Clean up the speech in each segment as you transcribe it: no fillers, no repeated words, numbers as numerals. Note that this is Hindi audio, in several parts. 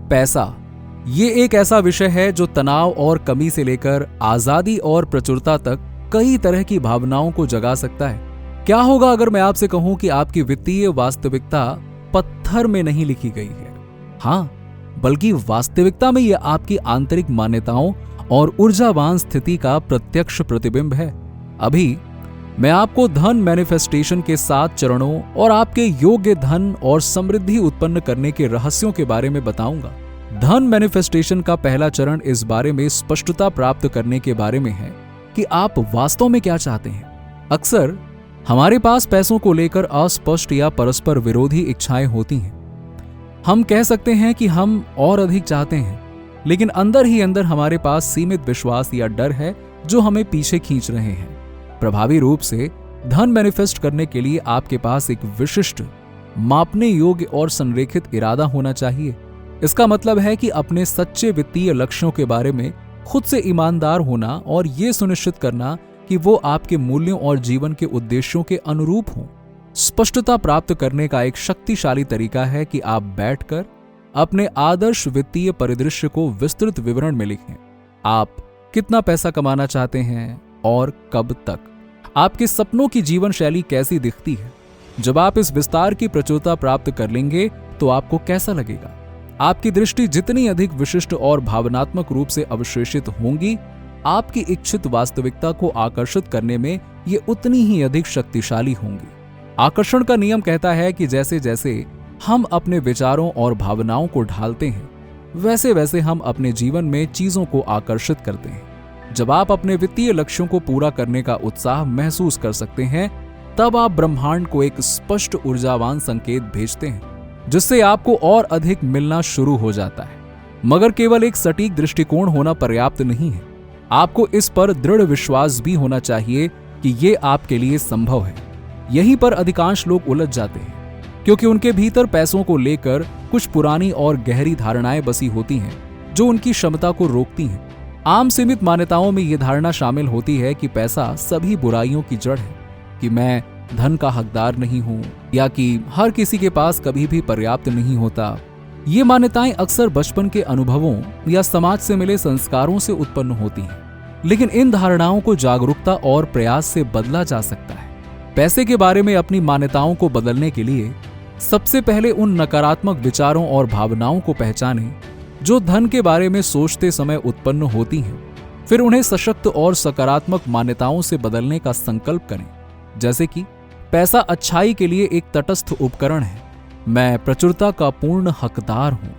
पैसा ये एक ऐसा विषय है जो तनाव और कमी से लेकर आजादी और प्रचुरता तक कई तरह की भावनाओं को जगा सकता है। क्या होगा अगर मैं आपसे कहूं कि आपकी वित्तीय वास्तविकता पत्थर में नहीं लिखी गई है, हाँ, बल्कि वास्तविकता में यह आपकी आंतरिक मान्यताओं और ऊर्जावान स्थिति का प्रत्यक्ष प्रतिबिंब है। अभी मैं आपको धन मैनिफेस्टेशन के 7 चरणों और आपके योग्य धन और समृद्धि उत्पन्न करने के रहस्यों के बारे में बताऊंगा। धन मैनिफेस्टेशन का पहला चरण इस बारे में स्पष्टता प्राप्त करने के बारे में है कि आप वास्तव में क्या चाहते हैं। अक्सर हमारे पास पैसों को लेकर अस्पष्ट या परस्पर विरोधी इच्छाएं होती हैं। हम कह सकते हैं कि हम और अधिक चाहते हैं, लेकिन अंदर ही अंदर हमारे पास सीमित विश्वास या डर है जो हमें पीछे खींच रहे हैं। प्रभावी रूप से धन मैनिफेस्ट करने के लिए आपके पास एक विशिष्ट, मापने योग्य और संरेखित इरादा होना चाहिए। इसका मतलब है कि अपने सच्चे वित्तीय लक्ष्यों के बारे में खुद से ईमानदार होना और ये सुनिश्चित करना कि वो आपके मूल्यों और जीवन के उद्देश्यों के अनुरूप हों। स्पष्टता प्राप्त करने का एक शक्तिशाली तरीका है कि आप बैठकर अपने आदर्श वित्तीय परिदृश्य को विस्तृत विवरण में लिखें। आप कितना पैसा कमाना चाहते हैं और कब तक? आपके सपनों की जीवन शैली कैसी दिखती है? जब आप इस विस्तार की प्रचुरता प्राप्त कर लेंगे तो आपको कैसा लगेगा? आपकी दृष्टि जितनी अधिक विशिष्ट और भावनात्मक रूप से अवशेषित होंगी, आपकी इच्छित वास्तविकता को आकर्षित करने में ये उतनी ही अधिक शक्तिशाली होंगी। आकर्षण का नियम कहता है कि जैसे जैसे हम अपने विचारों और भावनाओं को ढालते हैं, वैसे वैसे हम अपने जीवन में चीजों को आकर्षित करते हैं। जब आप अपने वित्तीय लक्ष्यों को पूरा करने का उत्साह महसूस कर सकते हैं, तब आप ब्रह्मांड को एक स्पष्ट ऊर्जावान संकेत भेजते हैं, जिससे आपको और अधिक मिलना शुरू हो जाता है। मगर केवल एक सटीक दृष्टिकोण होना पर्याप्त नहीं है। आपको इस पर दृढ़ विश्वास भी होना चाहिए कि ये आपके लिए संभव है। यहीं पर अधिकांश लोग उलझ जाते हैं, क्योंकि उनके भीतर पैसों को लेकर कुछ पुरानी और गहरी धारणाएं बसी होती हैं जो उनकी क्षमता को रोकती हैं। आम सीमित मान्यताओं में यह धारणा शामिल होती है कि पैसा सभी बुराइयों की जड़ है, कि मैं धन का हकदार नहीं हूं, या कि हर किसी के पास कभी भी पर्याप्त नहीं होता। ये मान्यताएं अक्सर बचपन के अनुभवों या समाज से मिले संस्कारों से उत्पन्न होती हैं, लेकिन इन धारणाओं को जागरूकता और प्रयास से बदला जा सकता है। पैसे के बारे में अपनी मान्यताओं को बदलने के लिए सबसे पहले उन नकारात्मक विचारों और भावनाओं को पहचानें जो धन के बारे में सोचते समय उत्पन्न होती हैं। फिर उन्हें सशक्त और सकारात्मक मान्यताओं से बदलने का संकल्प करें, जैसे कि पैसा अच्छाई के लिए एक तटस्थ उपकरण है, मैं प्रचुरता का पूर्ण हकदार हूं,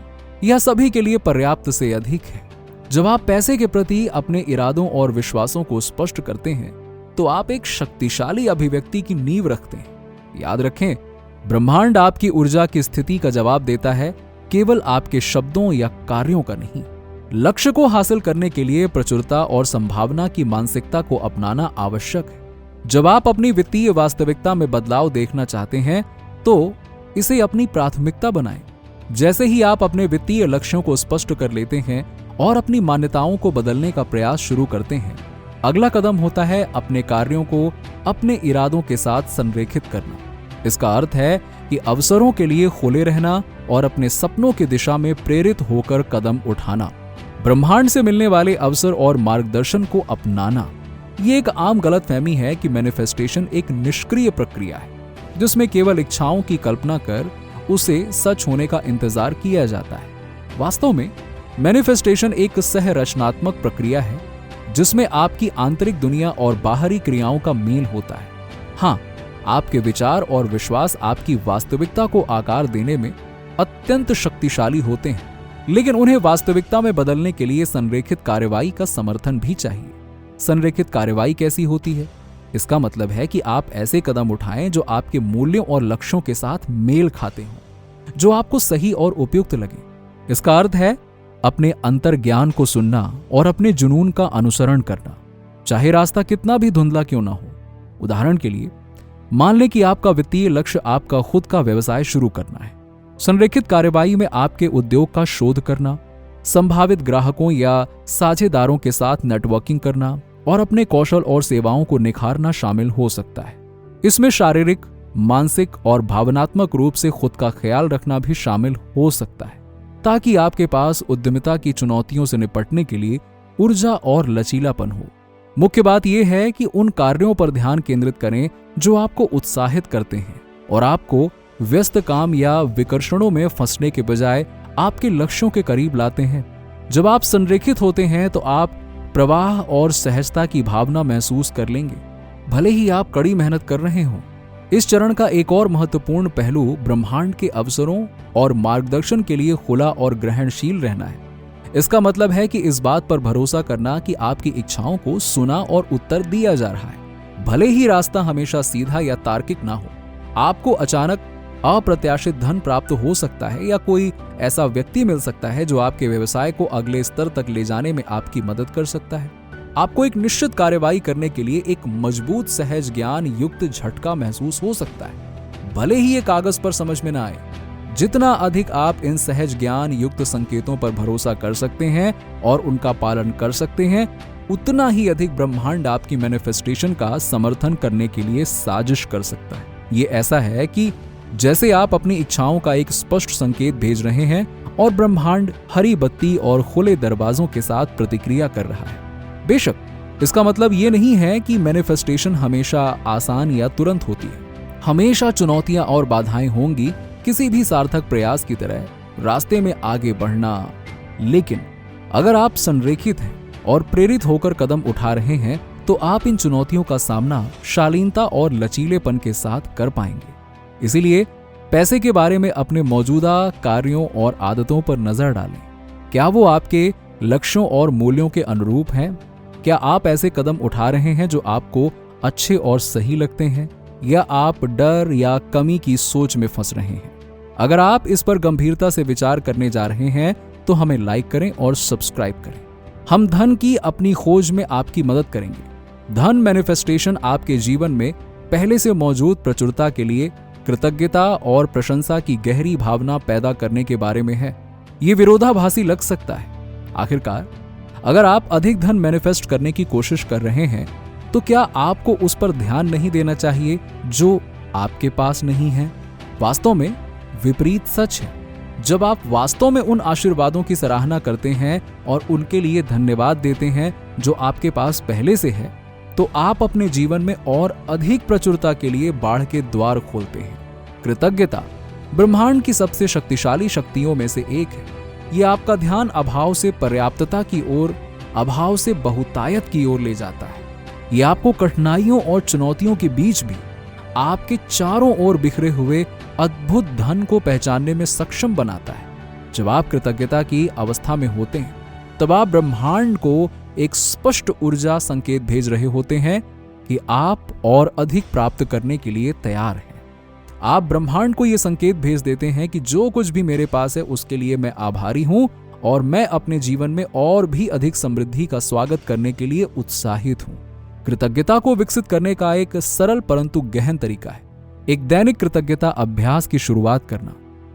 यह सभी के लिए पर्याप्त से अधिक है। जब आप पैसे के प्रति अपने इरादों और विश्वासों को स्पष्ट करते हैं, तो आप एक शक्तिशाली अभिव्यक्ति की नींव रखते हैं। याद रखें, ब्रह्मांड आपकी ऊर्जा की स्थिति का जवाब देता है, केवल आपके शब्दों या कार्यों का नहीं। लक्ष्य को हासिल करने के लिए प्रचुरता और संभावना की मानसिकता को अपनाना आवश्यक है। जब आप अपनी वित्तीय वास्तविकता में बदलाव देखना चाहते हैं, तो इसे अपनी प्राथमिकता बनाएं। जैसे ही आप अपने वित्तीय लक्ष्यों को स्पष्ट कर लेते हैं और अपनी मान्यताओं को बदलने का प्रयास शुरू करते हैं, अगला कदम होता है अपने कार्यों को अपने इरादों के साथ संरेखित करना। इसका अर्थ है कि अवसरों के लिए खुले रहना और अपने सपनों की दिशा में प्रेरित होकर कदम उठाना। ब्रह्मांड से मिलने वाले अवसर और मार्गदर्शन को अपनाना। ये एक आम गलतफहमी है कि मैनिफेस्टेशन एक निष्क्रिय प्रक्रिया है, जिसमें केवल इच्छाओं की कल्पना कर उसे सच होने का इंतजार किया जाता है। वास्तव में मैनिफेस्टेशन एक सह रचनात्मक प्रक्रिया है, जिसमें आपकी आंतरिक दुनिया और बाहरी क्रियाओं का मेल होता है। हाँ, आपके विचार और विश्वास आपकी वास्तविकता को आकार देने में अत्यंत शक्तिशाली होते हैं, लेकिन उन्हें वास्तविकता में बदलने के लिए संरेखित कार्रवाई का समर्थन भी चाहिए। संरेखित कार्रवाई कैसी होती है? इसका मतलब है कि आप ऐसे कदम उठाएं जो आपके मूल्यों और लक्ष्यों के साथ मेल खाते हों, जो आपको सही और उपयुक्त लगे। इसका अर्थ है अपने अंतर्ज्ञान को सुनना और अपने जुनून का अनुसरण करना, चाहे रास्ता कितना भी धुंधला क्यों ना हो। उदाहरण के लिए, मान लें कि आपका वित्तीय लक्ष्य आपका खुद का व्यवसाय शुरू करना है। संरेखित कार्रवाई में आपके उद्योग का शोध करना, संभावित ग्राहकों या साझेदारों के साथ नेटवर्किंग करना और अपने कौशल और सेवाओं को निखारना शामिल हो सकता है। इसमें शारीरिक, मानसिक और भावनात्मक रूप से खुद का ख्याल रखना भी शामिल हो सकता है, ताकि आपके पास उद्यमिता की चुनौतियों से निपटने के लिए ऊर्जा और लचीलापन हो। मुख्य बात यह है कि उन कार्यों पर ध्यान केंद्रित करें जो आपको उत्साहित करते हैं और आपको व्यस्त काम या विकर्षणों में फंसने के बजाय आपके लक्ष्यों के करीब लाते हैं। जब आप संरेखित होते हैं तो आप प्रवाह और सहजता की भावना महसूस कर लेंगे, भले ही आप कड़ी मेहनत कर रहे हों। इस चरण का एक और महत्वपूर्ण पहलू ब्रह्मांड के अवसरों और मार्गदर्शन के लिए खुला और ग्रहणशील रहना है। इसका मतलब है कि इस बात पर भरोसा करना कि आपकी इच्छाओं को सुना और उत्तर दिया जा रहा है, भले ही रास्ता हमेशा सीधा या तार्किक ना हो। आपको अचानक अप्रत्याशित धन प्राप्त हो सकता है या कोई ऐसा व्यक्ति मिल सकता है जो आपके व्यवसाय को अगले स्तर तक ले जाने में आपकी मदद कर सकता है। आपको एक निश्चित कार्यवाही करने के लिए एक मजबूत सहज ज्ञान युक्त झटका महसूस हो सकता है, भले ही ये कागज पर समझ में ना आए। जितना अधिक आप इन सहज ज्ञान युक्त संकेतों पर भरोसा कर सकते हैं और उनका पालन कर सकते हैं, उतना ही अधिक ब्रह्मांड आपकी मैनिफेस्टेशन का समर्थन करने के लिए साजिश कर सकता है। ये ऐसा है कि जैसे आप अपनी इच्छाओं का एक स्पष्ट संकेत भेज रहे हैं और ब्रह्मांड हरी बत्ती और खुले दरवाजों के साथ प्रतिक्रिया कर रहा है। बेशक इसका मतलब ये नहीं है कि मैनिफेस्टेशन हमेशा आसान या तुरंत होती है। हमेशा चुनौतियां और बाधाएं होंगी, किसी भी सार्थक प्रयास की तरह रास्ते में आगे बढ़ना। लेकिन अगर आप संरेखित हैं और प्रेरित होकर कदम उठा रहे हैं तो आप इन चुनौतियों का सामना शालीनता और लचीलेपन के साथ कर पाएंगे। इसीलिए पैसे के बारे में अपने मौजूदा कार्यों और आदतों पर नजर डालें। क्या वो आपके लक्ष्यों और मूल्यों के अनुरूप हैं? क्या आप ऐसे कदम उठा रहे हैं जो आपको अच्छे और सही लगते हैं, या आप डर या कमी की सोच में फंस रहे हैं? अगर आप इस पर गंभीरता से विचार करने जा रहे हैं तो हमें लाइक करें और सब्सक्राइब करें। हम धन की अपनी खोज में आपकी मदद करेंगे। धन मैनिफेस्टेशन आपके जीवन में पहले से मौजूद प्रचुरता के लिए कृतज्ञता और प्रशंसा की गहरी भावना पैदा करने के बारे में है। ये विरोधाभासी लग सकता है। आखिरकार अगर आप अधिक धन मैनिफेस्ट करने की कोशिश कर रहे हैं तो क्या आपको उस पर ध्यान नहीं देना चाहिए जो आपके पास नहीं है? वास्तव में विपरीत सच है। जब आप वास्तव में उन आशीर्वादों की सराहना करते हैं और उनके लिए धन्यवाद देते हैं जो आपके पास पहले से है, तो आप अपने जीवन में और अधिक प्रचुरता के लिए बाढ़ के द्वार खोलते हैं। कृतज्ञता ब्रह्मांड की सबसे शक्तिशाली शक्तियों में से एक है। ये आपका ध्यान अभाव से पर्याप्तता की ओर, अभाव से बहुतायत की ओर ले जाता है। ये आपको कठिनाइयों और चुनौतियों के बीच भी आपके चारों ओर बिखरे हुए अद्भुत धन को पहचानने में सक्षम बनाता है। जब आप कृतज्ञता की अवस्था में होते हैं तब आप ब्रह्मांड को एक स्पष्ट ऊर्जा संकेत भेज रहे होते हैं कि आप और अधिक प्राप्त करने के लिए तैयार हैं। आप ब्रह्मांड को यह संकेत भेज देते हैं कि जो कुछ भी मेरे पास है उसके लिए मैं आभारी हूं और मैं अपने जीवन में और भी अधिक समृद्धि का स्वागत करने के लिए उत्साहित हूं। कृतज्ञता को विकसित करने का एक सरल परंतु गहन तरीका है एक दैनिक कृतज्ञता अभ्यास की शुरुआत करना।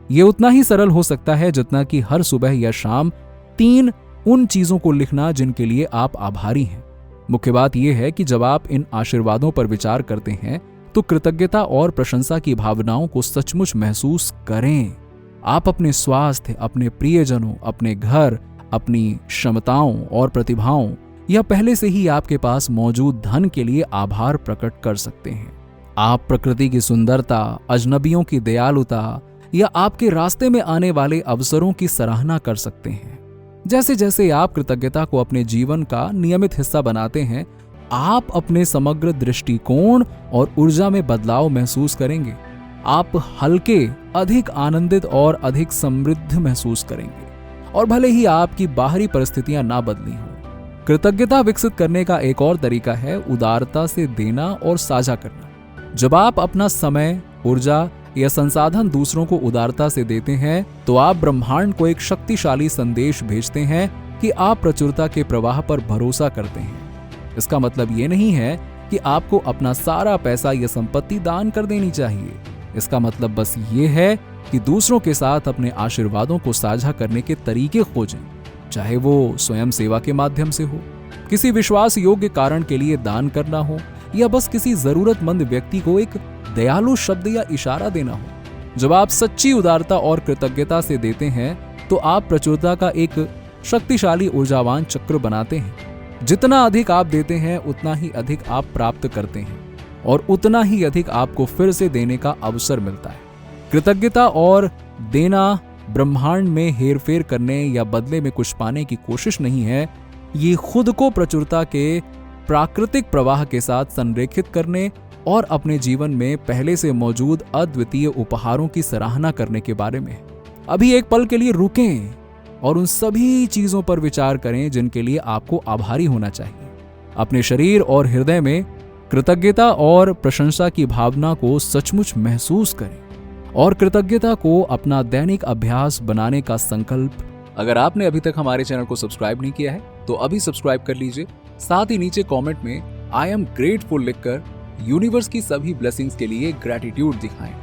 यह उतना ही सरल हो सकता है जितना कि हर सुबह या शाम 3 उन चीजों को लिखना जिनके लिए आप आभारी हैं। मुख्य बात यह है कि जब आप इन आशीर्वादों पर विचार करते हैं तो कृतज्ञता और प्रशंसा की भावनाओं को सचमुच महसूस करें। आप अपने स्वास्थ्य, अपने प्रियजनों, अपने घर, अपनी क्षमताओं और प्रतिभाओं या पहले से ही आपके पास मौजूद धन के लिए आभार प्रकट कर सकते हैं। आप प्रकृति की सुंदरता, अजनबियों की दयालुता या आपके रास्ते में आने वाले अवसरों की सराहना कर सकते हैं। जैसे जैसे आप कृतज्ञता को अपने जीवन का नियमित हिस्सा बनाते हैं, आप अपने समग्र दृष्टिकोण और ऊर्जा में बदलाव महसूस करेंगे। आप हल्के, अधिक आनंदित और अधिक समृद्ध महसूस करेंगे, और भले ही आपकी बाहरी परिस्थितियां ना बदली हों। कृतज्ञता विकसित करने का एक और तरीका है उदारता से देना और साझा करना। जब आप अपना समय, ऊर्जा या संसाधन दूसरों को उदारता से देते हैं तो आप ब्रह्मांड को एक शक्तिशाली संदेश भेजते हैं कि आप प्रचुरता के प्रवाह पर भरोसा करते हैं। इसका मतलब ये नहीं है कि आपको अपना सारा पैसा या संपत्ति दान कर देनी चाहिए। इसका मतलब बस ये है कि दूसरों के साथ अपने आशीर्वादों को साझा करने के तरीके खोजें, चाहे वो स्वयं सेवा के माध्यम से हो, किसी विश्वास योग्य कारण के लिए दान करना हो, या बस किसी जरूरतमंद व्यक्ति को एक दयालु शब्द या इशारा देना हो। जब आप सच्ची उदारता और कृतज्ञता से देते हैं तो आप प्रचुरता का एक शक्तिशाली ऊर्जावान चक्र बनाते हैं। जितना अधिक आप देते हैं उतना ही अधिक आप प्राप्त करते हैं और उतना ही अधिक आपको फिर से देने का अवसर मिलता है। कृतज्ञता और देना ब्रह्मांड में हेरफेर करने या बदले में कुछ पाने की कोशिश नहीं है। ये खुद को प्रचुरता के प्राकृतिक प्रवाह के साथ संरेखित करने और अपने जीवन में पहले से मौजूद अद्वितीय उपहारों की सराहना करने के बारे में। अभी एक पल के लिए रुकें और उन सभी चीजों पर विचार करें जिनके लिए आपको आभारी होना चाहिए। अपने शरीर और हृदय में कृतज्ञता और प्रशंसा की भावना को सचमुच महसूस करें और कृतज्ञता को अपना दैनिक अभ्यास बनाने का संकल्प। अगर आपने अभी तक हमारे चैनल को सब्सक्राइब नहीं किया है तो अभी सब्सक्राइब कर लीजिए। साथ ही नीचे कमेंट में आई एम ग्रेटफुल लिखकर यूनिवर्स की सभी ब्लेसिंग्स के लिए ग्रैटिट्यूड दिखाएं।